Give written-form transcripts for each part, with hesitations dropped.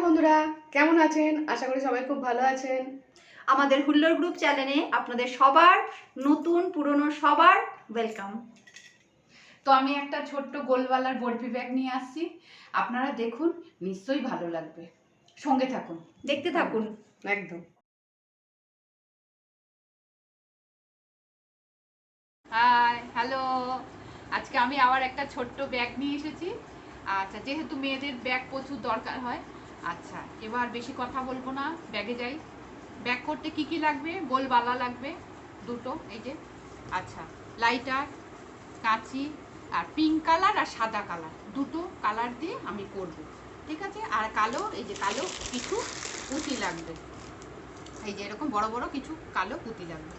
বন্ধুরা, কেমন আছেন? আশা করি সবাই খুব ভালো আছেন। আমাদের হুল্লোড় গ্রুপ চ্যানেলে আপনাদের সবার নতুন পুরনো সবার ওয়েলকাম। তো আমি একটা ছোট্ট গোলওয়ালার বরফি ব্যাগ নিয়ে আসছি, আপনারা দেখুন, নিশ্চয়ই ভালো লাগবে, সঙ্গে থাকুন, দেখতে থাকুন। একদম। Hi, hello. আজকে আমি আবার একটা ছোট্ট ব্যাগ নিয়ে এসেছি। আচ্ছা, যেহেতু মেয়েদের ব্যাগ প্রচুর দরকার হয়, আচ্ছা এবার বেশি কথা বলবো না, ব্যাগে যাই। ব্যাগ করতে কি কি লাগবে? গোলওয়ালা লাগবে দুটো, এই যে। আচ্ছা, লাইটার, কাঁচি, আর পিঙ্ক কালার আর সাদা কালার, দুটো কালার দিয়ে আমি করব, ঠিক আছে। আর কালো, এই যে কালো কিছু পুঁতি লাগবে, এই যে এরকম বড় বড় কিছু কালো পুঁতি লাগবে।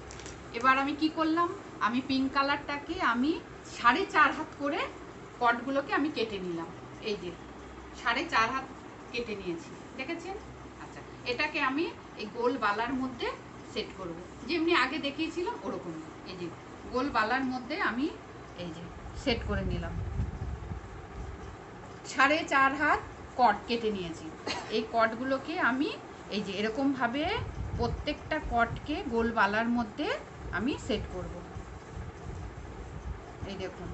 এবার আমি কি করলাম, আমি পিঙ্ক কালারটাকে আমি 4.5 হাত করে কটগুলোকে আমি কেটে নিলাম, এই যে 4.5 হাত কেটে নিয়েছি, দেখেছেন। আচ্ছা, এটাকে আমি এই গোল বালার মধ্যে সেট করব, যেমনি আগে দেখিয়েছিলাম ওরকম। এই যে গোল বালার মধ্যে আমি এই যে সেট করে নিলাম। 4.5 হাত কট কেটে নিয়েছি। এই কটগুলোকে আমি এই যে এরকমভাবে প্রত্যেকটা কটকে গোল বালার মধ্যে আমি সেট করব। এই দেখুন,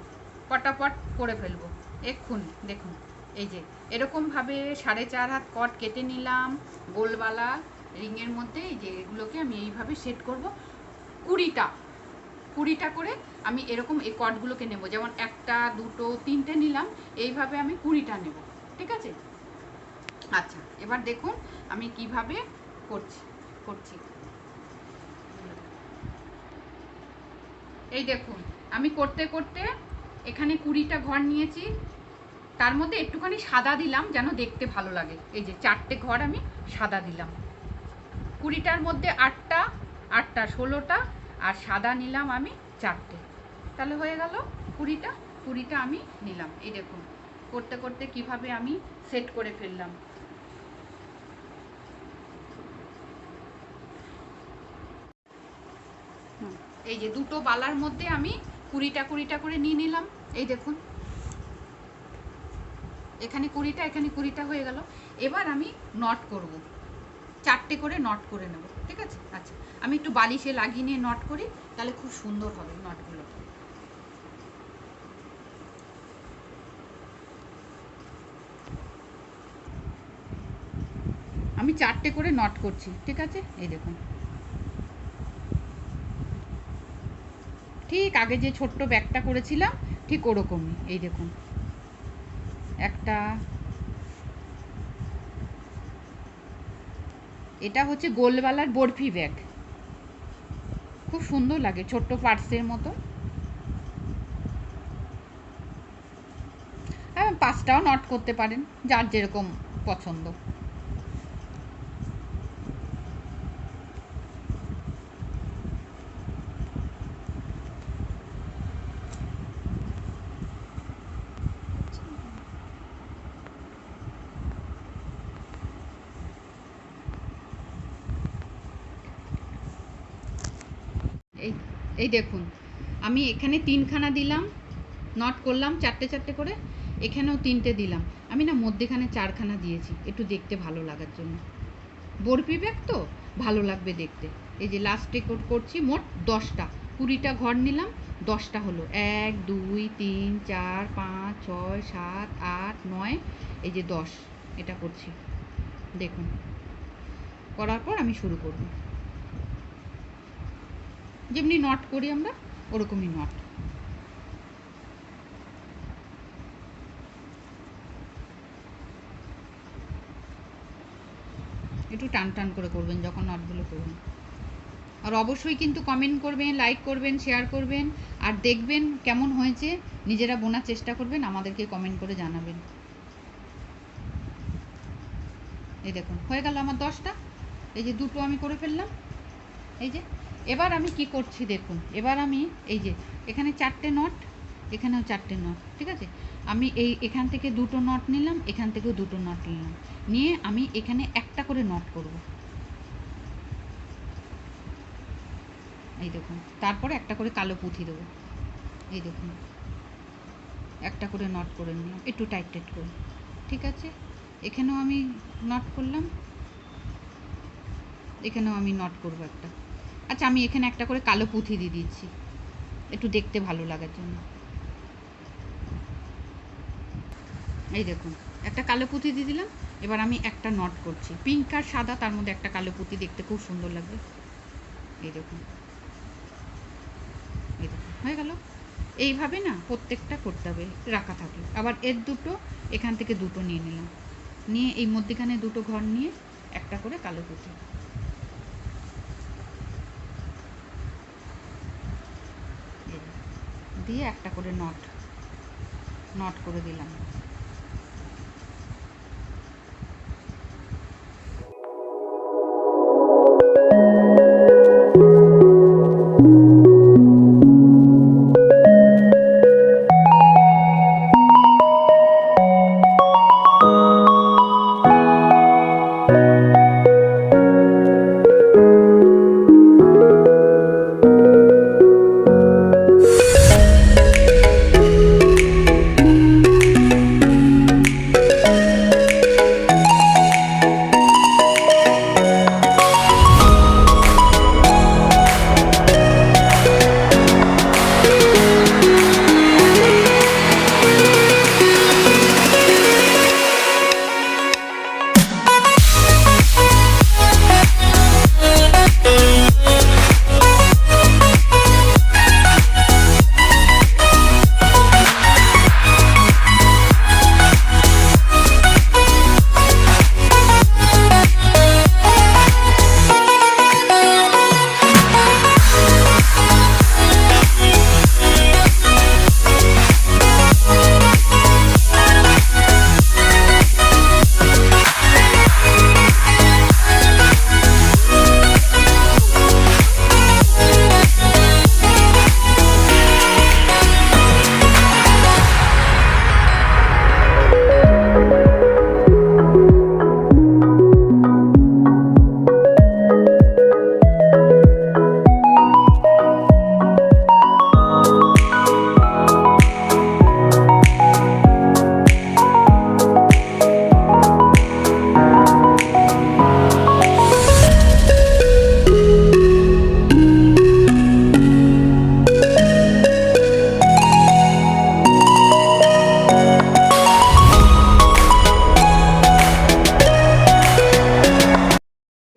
পটাপট করে ফেলবো এক্ষুনি, দেখুন। এই যে এরকমভাবে 4.5 হাত কট কেটে নিলাম গোলবালা রিংয়ের মধ্যে। এই যে এগুলোকে আমি এইভাবে সেট করব। 20টা করে আমি এরকম এই কটগুলোকে নেব, যেমন 1টা 2টো 3টে নিলাম, এইভাবে আমি 20টা নেব, ঠিক আছে। আচ্ছা, এবার দেখুন আমি কিভাবে করছি। এই দেখুন, আমি করতে করতে এখানে 20টা ঘর নিয়েছি, তার মধ্যে একটুখানি সাদা দিলাম যেন দেখতে ভালো লাগে। এই যে 4টে ঘর আমি সাদা দিলাম। 20টার মধ্যে 8টা 16টা, আর সাদা নিলাম আমি 4টে, তাহলে হয়ে গেল 20টা আমি নিলাম। এই দেখুন, করতে করতে কিভাবে আমি সেট করে ফেললাম। এই যে দুটো বালার মধ্যে আমি 20টা করে নিয়ে নিলাম, এই দেখুন। এখানে 20টা, এখানে 20টা হয়ে গেল। এবার আমি নট করব, 4টে করে নট করে নেব, ঠিক আছে। আচ্ছা, আমি একটু বালিশে লাগিয়ে নিয়ে নট করি, তাহলে খুব সুন্দর হবে নটগুলো। আমি 4টে করে নট করছি, ঠিক আছে। এই দেখুন, ঠিক আগে যে ছোট্ট ব্যাগটা করেছিলাম ঠিক ওরকমই। এই দেখুন, একটা, এটা হচ্ছে গোলওয়ালার বরফি ব্যাগ, খুব সুন্দর লাগে, ছোট্ট পার্সের মতো। হ্যাঁ, 5টাও নট করতে পারেন, যার যেরকম পছন্দ। এই এই দেখুন, আমি এখানে 3খানা দিলাম, নট করলাম 4টে করে, এখানেও 3টে দিলাম। আমি না মধ্যেখানে 4খানা দিয়েছি, একটু দেখতে ভালো লাগার জন্য। বরফি ব্যাগ তো ভালো লাগবে দেখতে। এই যে লাস্টে করছি মোট 10টা, 20টা ঘর নিলাম, 10টা হলো। 1 2 3 4 5 6 7 8 9, এই যে 10, এটা করছি। দেখুন, করার পর আমি শুরু করব, যেমনি নট করি আমরা ওরকমই নট। একটু টান টান করে করবেন যখন নটগুলো করবেন। আর অবশ্যই কিন্তু কমেন্ট করবেন, লাইক করবেন, শেয়ার করবেন, আর দেখবেন কেমন হয়েছে, নিজেরা বোনার চেষ্টা করবেন, আমাদেরকে কমেন্ট করে জানাবেন। এই দেখুন, হয়ে গেল আমার 10টা। এই যে দুটো আমি করে ফেললাম। এই যে এবার আমি কি করছি দেখুন, এবার আমি এই যে এখানে 4টে নট, এখানেও 4টে নট, ঠিক আছে। আমি এখান থেকে দুটো নট নিলাম, এখান থেকেও দুটো নট নিলাম, নিয়ে আমি এখানে একটা করে নট করব। এই দেখুন, তারপরে একটা করে কালো পুঁথি দেবো। এই দেখুন, একটা করে নট করে নিলাম, একটু টাইট করে, ঠিক আছে। এখানেও আমি নট করলাম, এখানেও আমি নট করবো একটা। আচ্ছা, আমি এখানে একটা করে কালো পুঁথি দিয়ে দিচ্ছি একটু দেখতে ভালো লাগার জন্য। এই দেখুন, একটা কালো পুঁতি দিয়ে দিলাম। এবার আমি একটা নট করছি, পিঙ্ক আর সাদা, তার মধ্যে একটা কালো পুঁতি, দেখতে খুব সুন্দর লাগবে। এই দেখুন, এই দেখুন, হয়ে গেল। এইভাবে না প্রত্যেকটা করতে হবে, রাখা থাকলো। আবার এর দুটো, এখান থেকে দুটো নিয়ে নিলাম, নিয়ে এই মধ্যেখানে দুটো ঘর নিয়ে একটা করে কালো পুঁতি দিয়ে একটা করে নট নট করে দিলাম।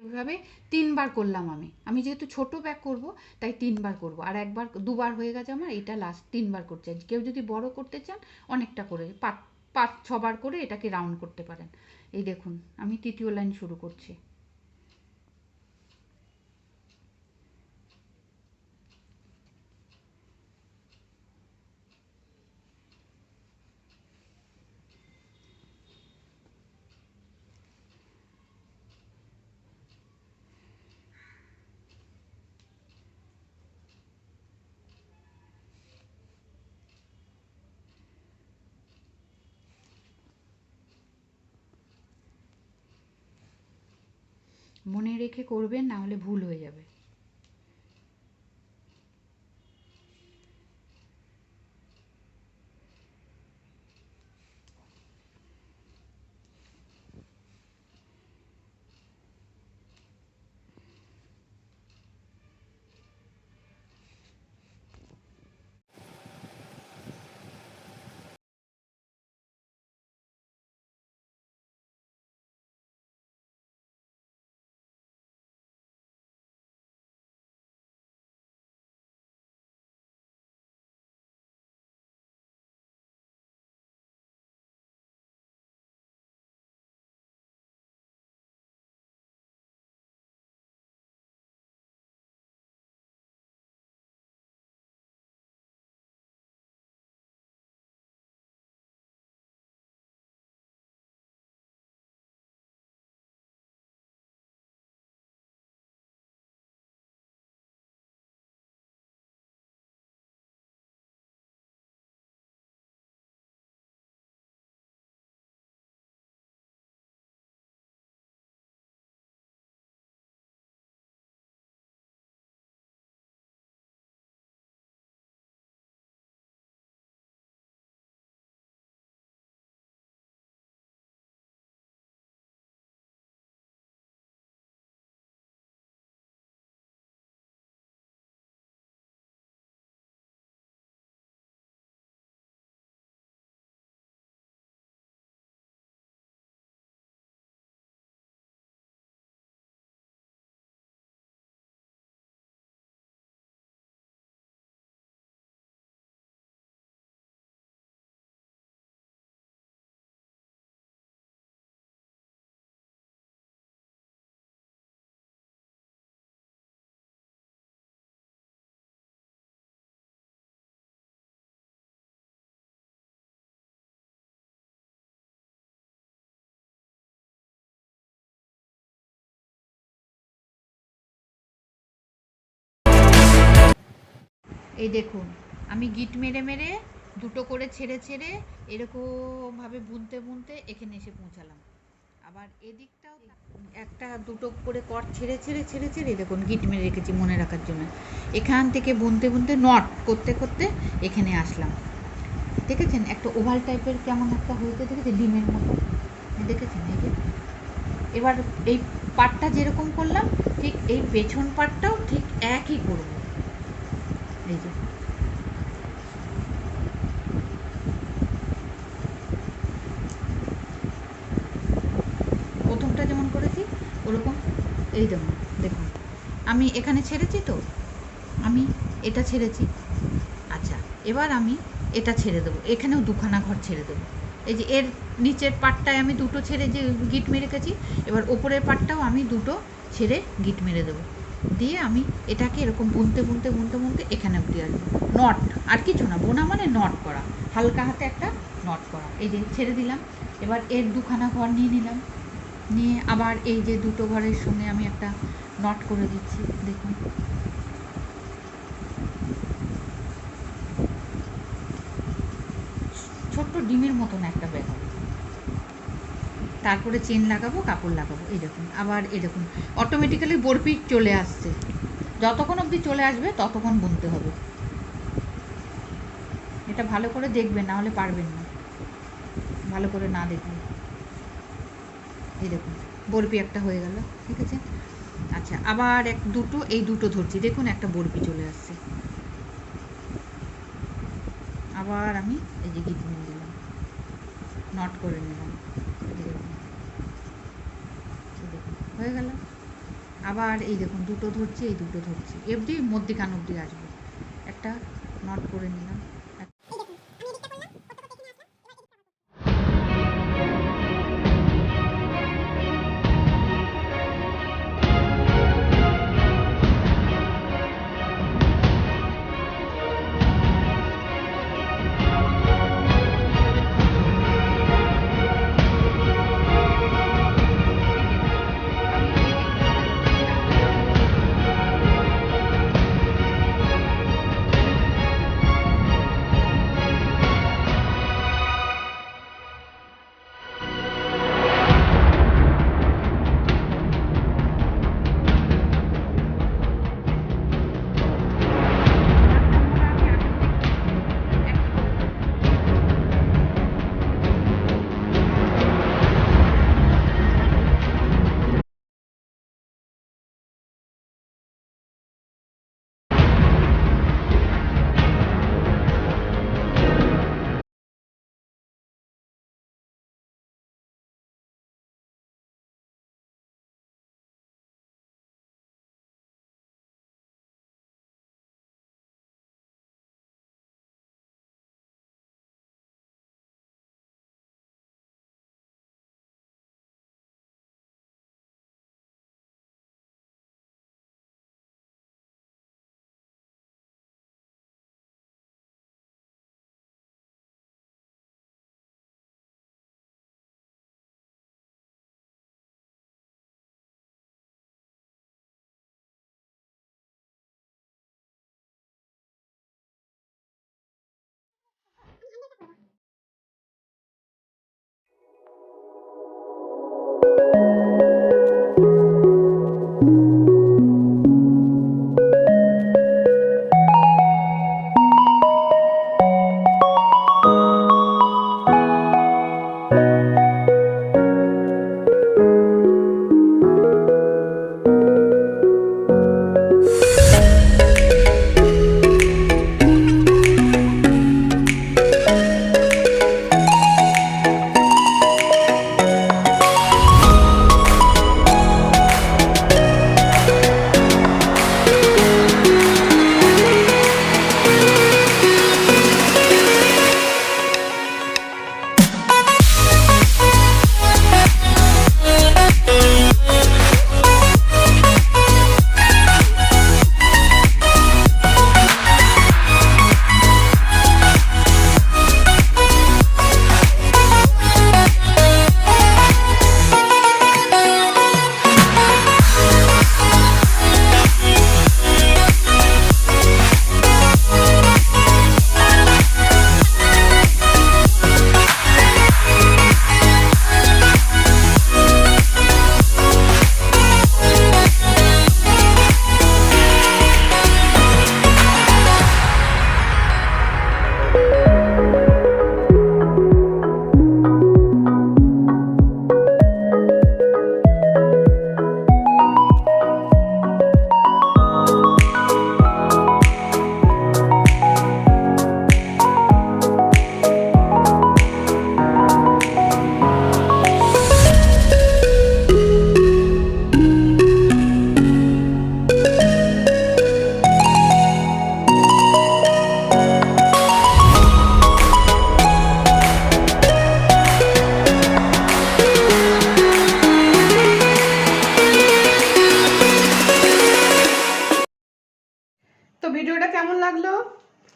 এভাবে 3বার করলাম। আমি যেহেতু ছোট ব্যাগ করব, তাই 3বার করব। আর একবার, দুবার হয়ে গেছে আমার, এটা লাস্ট 3বার করতে চাই। কেউ যদি বড় করতে চান, অনেকটা করে 5-6বার করে এটাকে রাউন্ড করতে পারেন। এই দেখুন, আমি তৃতীয় লাইন শুরু করছি। মনে রেখে করবেন, না হলে ভুল হয়ে যাবে। এই দেখুন আমি গিট মেরে মেরে দুটো করে ছেড়ে ছেড়ে এরকমভাবে বুনতে বুনতে এখানে এসে পৌঁছালাম। আবার এদিকটাও একটা দুটো করে কট ছেড়ে ছেড়ে ছেড়ে ছেড়ে দেখুন গিট মেরে রেখেছি মনে রাখার জন্য। এখান থেকে বুনতে বুনতে নট করতে করতে এখানে আসলাম। দেখেছেন একটা ওভাল টাইপের কেমন একটা হয়েছে, দেখেছেন ডিমের মতো, দেখেছেন? এই যে এবার এই পাটটা যেরকম করলাম ঠিক এই পেছন পাটটাও ঠিক একই করব। এই যে প্রথমটা যেমন করেছি ওরকম। এই দেখুন দেখুন আমি এখানে ছেড়েছি তো, আমি এটা ছেড়েছি। আচ্ছা এবার আমি এটা ছেড়ে দেবো, এখানেও দুখানা ঘর ছেড়ে দেবো। এই যে এর নিচের পাটটায় আমি দুটো ছেড়ে যে গিট মেরে রেখেছি, এবার ওপরের পাটটাও আমি দুটো ছেড়ে গিট মেরে দেবো। দিয়ে আমি এটাকে এরকম বুনতে বুনতে বুনতে বুনতে এখানে অবধি আসবো। নট, আর কিছু না, বোনা মানে নট করা, হালকা হাতে একটা নট করা। এই যে ছেড়ে দিলাম, এবার এর দুখানা ঘর নিয়ে নিলাম, নিয়ে আবার এই যে দুটো ঘরের সঙ্গে আমি একটা নট করে দিচ্ছি। দেখুন ছোট্ট ডিমের মতন একটা ব্যাগ হবে। তারপরে চেন লাগাবো, কাপড় লাগাবো। এই দেখুন আবার এই দেখুন অটোমেটিক্যালি বরফি চলে আসছে। যতক্ষণ অবধি চলে আসবে ততক্ষণ বুনতে হবে। এটা ভালো করে দেখবেন, না হলে পারবেন না, ভালো করে না দেখলে। এই দেখুন বরফি একটা হয়ে গেল, ঠিক আছে? আচ্ছা আবার দুটো, এই দুটো ধরছি, দেখুন একটা বরফি চলে আসছে। আবার আমি এই যে গিট নিয়ে দিলাম, নট করে নিলাম, হয়ে গেল। আবার এই দেখুন দুটো ধরছি, এই দুটো ধরছি, এফডি মধ্যিখান অবধি আসবে, একটা নট করে নিলাম।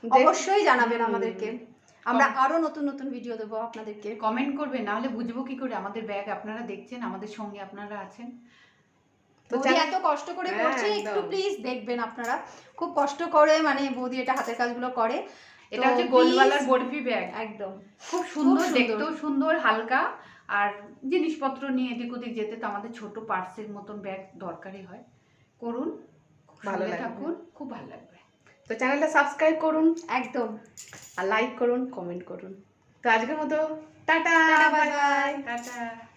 অবশ্যই জানাবেন হুম। আমাদেরকে, আমরা আরো নতুন নতুন ভিডিও দেবো আপনাদেরকে। কমেন্ট করবেন, নাহলে বুঝবো কি করে আমাদের ব্যাগ আপনারা দেখছেন, আমাদের সঙ্গে আপনারা আছেন। তো বৌদি এত কষ্ট করে হ্যাঁ, করছে, একদম। একটু প্লিজ দেখবেন আপনারা, খুব কষ্ট করে মানে বৌদি এটা হাতের কাজগুলো করে। এটা তো হচ্ছে please, গোলওয়ালার বরফি ব্যাগ, একদম খুব সুন্দর, সুন্দর। দেখতেও সুন্দর, হালকা। আর জিনিসপত্র নিয়ে এদিক ওদিক যেতে তো আমাদের ছোট পার্সের মতন ব্যাগ দরকারই হয়। করুন, ভালো ভালো লাগবে। থাকুন, খুব ভালো লাগবে। তো চ্যানেলটা সাবস্ক্রাইব করুন, একদম। আর লাইক করুন, কমেন্ট করুন। তো আজকের মতো tata, tata, bye bye bye। Bye. Tata.